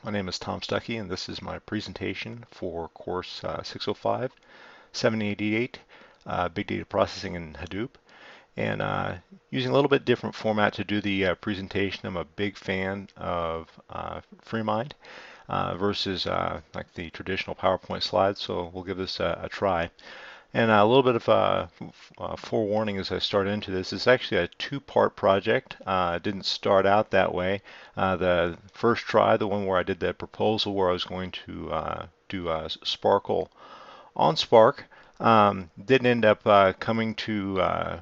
My name is Tom Stuckey, and this is my presentation for course 605, 788, Big Data Processing in Hadoop. And using a little bit different format to do the presentation. I'm a big fan of FreeMind versus like the traditional PowerPoint slides, so we'll give this a try. And a little bit of forewarning as I start into this. It's actually a two-part project. It didn't start out that way. The first try, the one where I did the proposal where I was going to do Sparkle on Spark, didn't end up coming to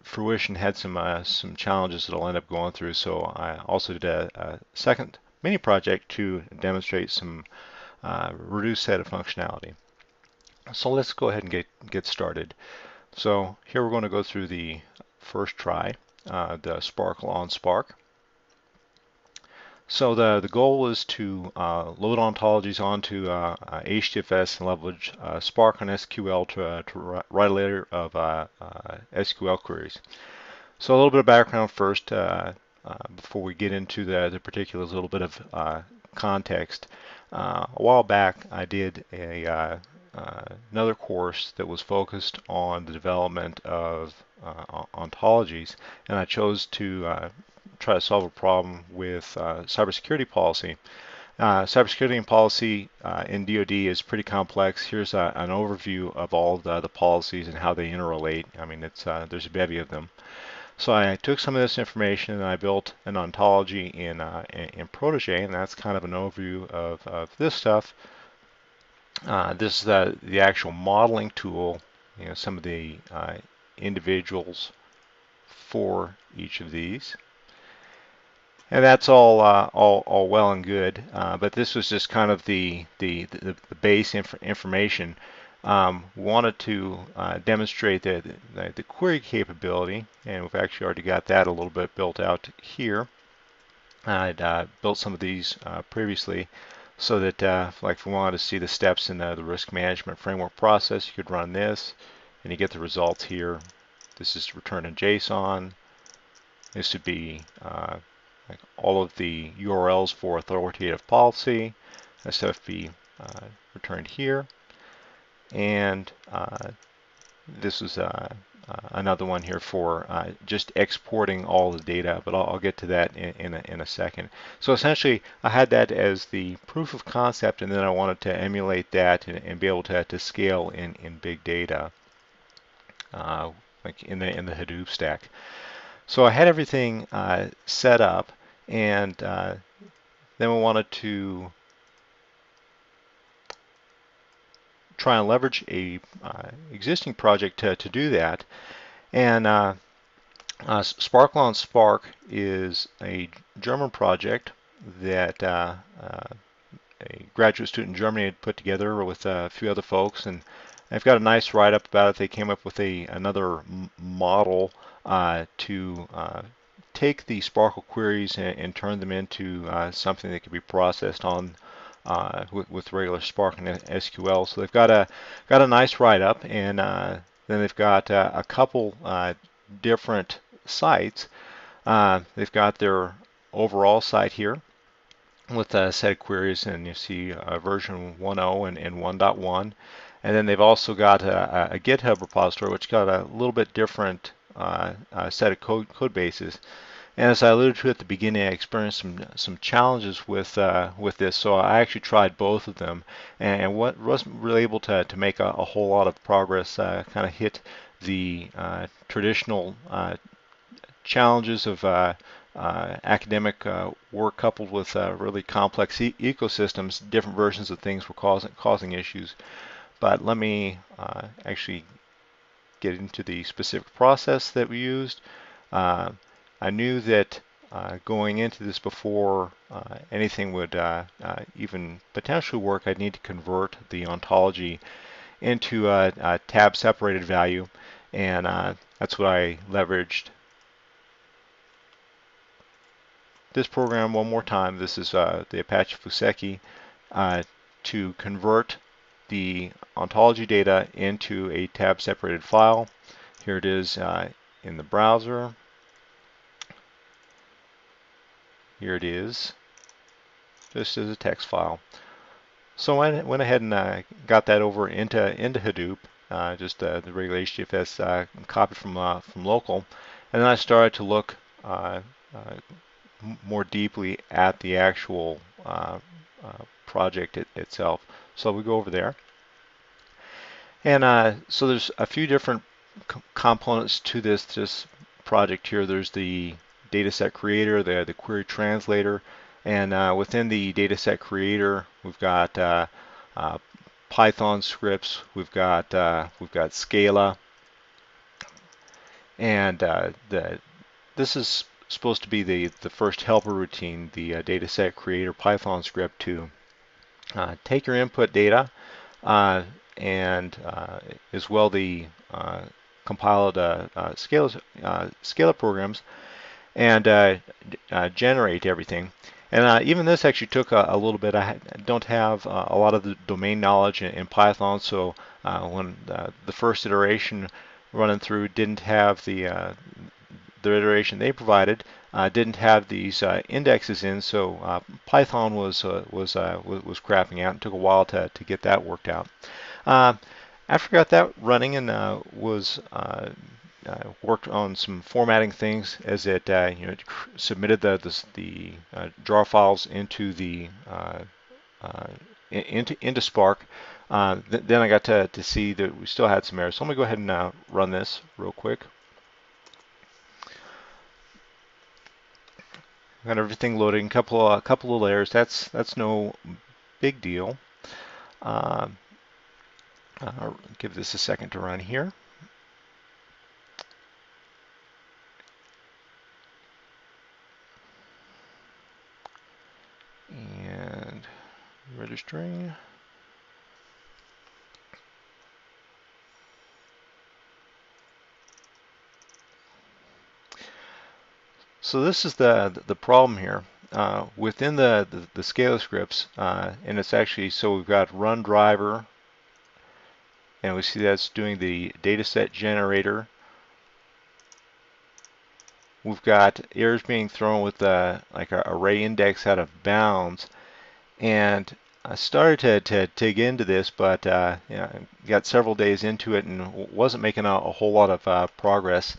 fruition. Had some challenges that I'll end up going through. So I also did a second mini project to demonstrate some reduced set of functionality. So let's go ahead and get started. So here we're going to go through the first try, the Sparkle on Spark. So the goal is to load ontologies onto HDFS and leverage Spark on SQL to write a layer of SQL queries. So a little bit of background first before we get into the particulars, a little bit of context. A while back I did another course that was focused on the development of ontologies, and I chose to try to solve a problem with cybersecurity policy. Cybersecurity policy in DoD is pretty complex. Here's an overview of all the policies and how they interrelate. I mean, there's a bevy of them. So I took some of this information and I built an ontology in Protege, and that's kind of an overview of this stuff. This is the actual modeling tool, some of the individuals for each of these. And that's all well and good, but this was just kind of the base information. Wanted to demonstrate the query capability, and we've actually already got that a little bit built out here. I'd built some of these previously, so that like if we wanted to see the steps in the risk management framework process, you could run this, and you get the results here. This is returned in JSON. This would be like all of the URLs for authoritative policy. That stuff be returned here. And this is another one here for just exporting all the data, but I'll get to that in a second. So essentially, I had that as the proof of concept, and then I wanted to emulate that and be able to scale in big data, like in the Hadoop stack. So I had everything set up, and then we wanted to try and leverage a existing project to do that. And Sparkle on Spark is a German project that a graduate student in Germany had put together with a few other folks, and I've got a nice write-up about it. They came up with another model to take the Sparkle queries and turn them into something that could be processed on with regular Spark and SQL. So they've got a nice write-up, and then they've got a couple different sites. They've got their overall site here with a set of queries, and you see version 1.0 and 1.1. And then they've also got a GitHub repository, which got a little bit different set of code bases. And as I alluded to at the beginning, I experienced some challenges with this, so I actually tried both of them, and what wasn't really able to make a whole lot of progress. Kind of hit the traditional challenges of academic work coupled with really complex ecosystems. Different versions of things were causing issues. But let me actually get into the specific process that we used. I knew that going into this before anything would even potentially work, I'd need to convert the ontology into a tab separated value, and that's what I leveraged. This program one more time. This is the Apache Fuseki to convert the ontology data into a tab separated file. Here it is in the browser. Here it is just as a text file. So I went ahead and got that over into Hadoop, just the regular HDFS copied from local, and then I started to look more deeply at the actual project itself. So we go over there, and so there's a few different components to this project here. There's the dataset creator, the query translator, and within the dataset creator, we've got Python scripts, we've got Scala, and this is supposed to be the first helper routine, the dataset creator Python script to take your input data uh, and as well the compiled Scala programs and generate everything. And even this actually took a little bit. I don't have a lot of the domain knowledge in Python, so when the first iteration running through didn't have the iteration they provided didn't have these indexes in, so Python was crapping out. It took a while to get that worked out. After I got that running and was worked on some formatting things as it it submitted the draw files into the into Spark. Then I got to see that we still had some errors. So I'm gonna go ahead and run this real quick. Got everything loading, couple of layers. That's no big deal. I'll give this a second to run here. And registering. So this is the problem here. Within the Scala scripts, and it's actually, so we've got run driver, and we see that's doing the dataset generator. We've got errors being thrown with like a array index out of bounds, and I started to dig into this, but got several days into it and wasn't making a whole lot of progress.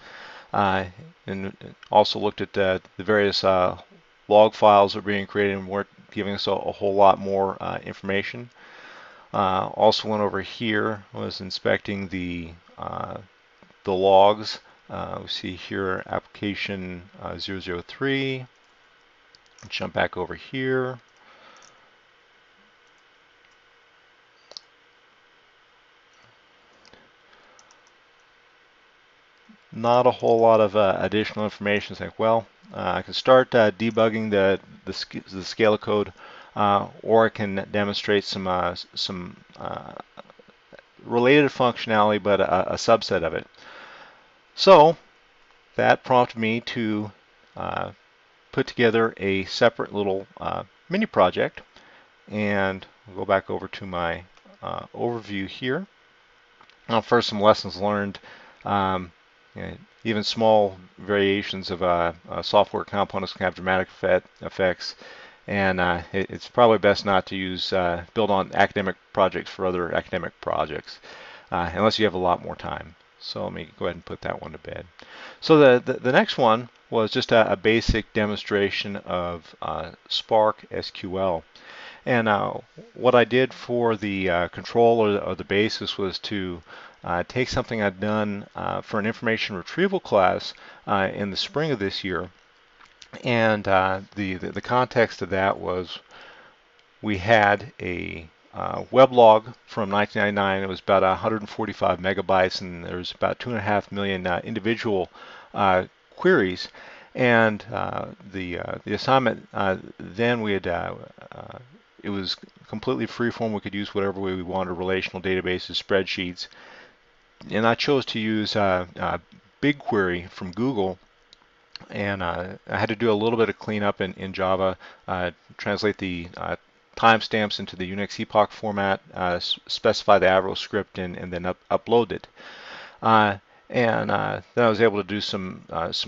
And also looked at the various log files that are being created and weren't giving us a whole lot more information. Also went over here, was inspecting the logs. We see here application 003. Jump back over here. Not a whole lot of additional information. It's like, well, I can start debugging the Scala code, or I can demonstrate some related functionality, but a subset of it. So that prompted me to put together a separate little mini project, and we'll go back over to my overview here. Now, first, some lessons learned. Um, Even small variations of software components can have dramatic effects, and it's probably best not to use build on academic projects for other academic projects unless you have a lot more time. So let me go ahead and put that one to bed. So the next one was just a basic demonstration of Spark SQL. And what I did for the control or the basis was to take something I'd done for an information retrieval class in the spring of this year. And the context of that was we had a weblog from 1999. It was about 145 megabytes, and there was about 2.5 million individual queries. And the assignment then we had it was completely freeform. We could use whatever way we wanted, relational databases, spreadsheets. And I chose to use BigQuery from Google. And I had to do a little bit of cleanup in Java, translate the timestamps into the Unix epoch format, specify the Avro script, and then upload it. And then I was able to do some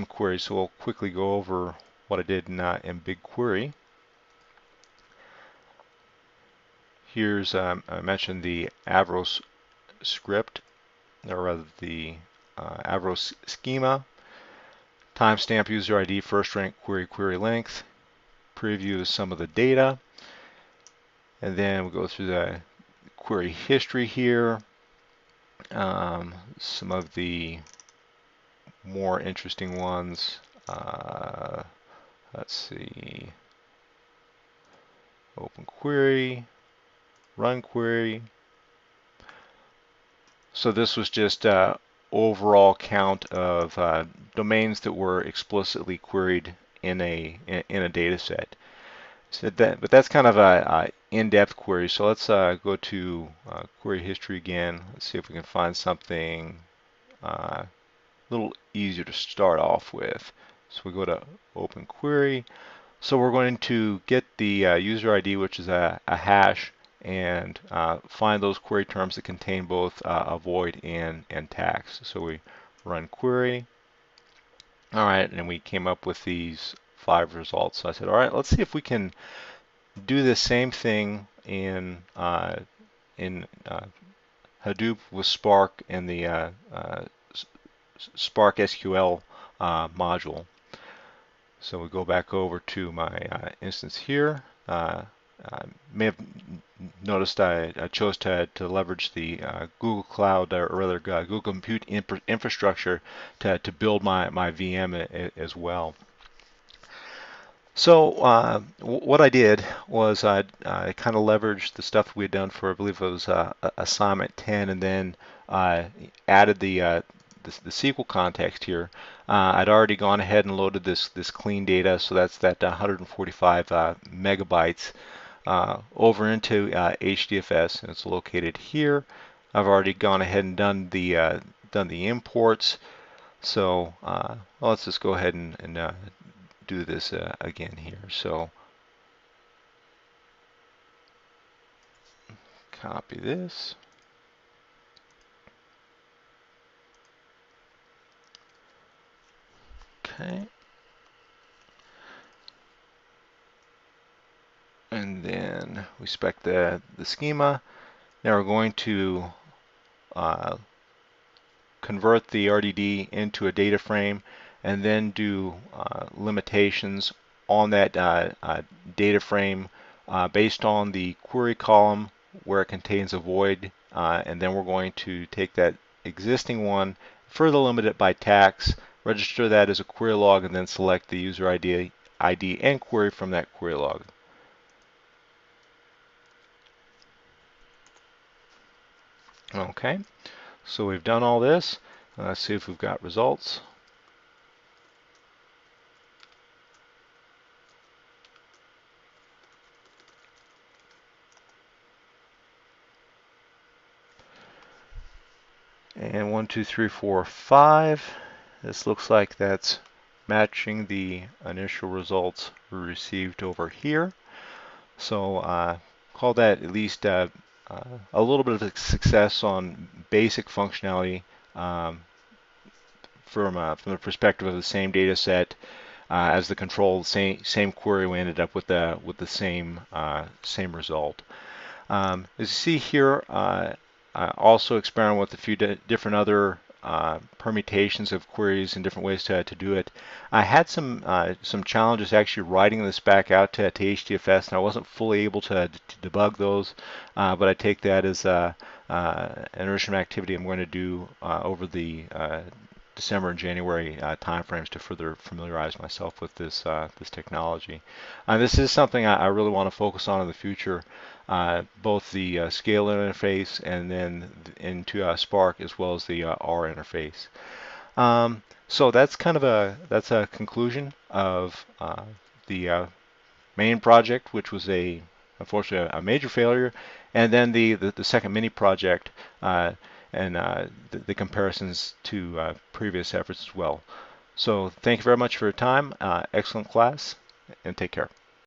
queries. So we'll quickly go over what I did in BigQuery. here's I mentioned the Avros script, or rather the Avros schema. Timestamp user ID, first rank, query length. Preview some of the data. And then we go through the query history here. Some of the more interesting ones. Let's see. Open query, run query. So this was just overall count of domains that were explicitly queried in a data set. So but that's kind of a in-depth query. So let's go to query history again. Let's see if we can find something a little easier to start off with. So we go to open query. So we're going to get the user ID, which is a hash, and find those query terms that contain both a void and tags. So we run query. All right, and we came up with these 5 results. So I said, all right, let's see if we can do the same thing in Hadoop with Spark and the Spark SQL module. So we go back over to my instance here. I may have noticed I chose to leverage the Google Cloud, or rather Google Compute infrastructure to build my VM as well. So what I did was I kind of leveraged the stuff we had done for, I believe it was assignment 10, and then added the SQL context here. I'd already gone ahead and loaded this clean data, so that's that 145 megabytes over into HDFS, and it's located here. I've already gone ahead and done the imports. So well, let's just go ahead and do this again here. So copy this. Okay. And then we spec the schema. Now we're going to convert the RDD into a data frame and then do limitations on that data frame based on the query column where it contains a void, and then we're going to take that existing one, further limit it by tax, register that as a query log, and then select the user ID and query from that query log. Okay, so we've done all this. Let's see if we've got results. And 1, 2, 3, 4, 5. This looks like that's matching the initial results we received over here. So call that at least a little bit of a success on basic functionality from the perspective of the same data set as the control, same query. We ended up with the same result. As you see here, I also experiment with a few different other permutations of queries and different ways to do it. I had some challenges actually writing this back out to HDFS, and I wasn't fully able to debug those, but I take that as an enrichment activity I'm going to do over the December and January timeframes to further familiarize myself with this technology. This is something I really want to focus on in the future, both the scale interface and then into Spark, as well as the R interface. So that's kind of a conclusion of the main project, which was unfortunately a major failure, and then the second mini project, and the comparisons to previous efforts as well. So thank you very much for your time. Excellent class, and take care.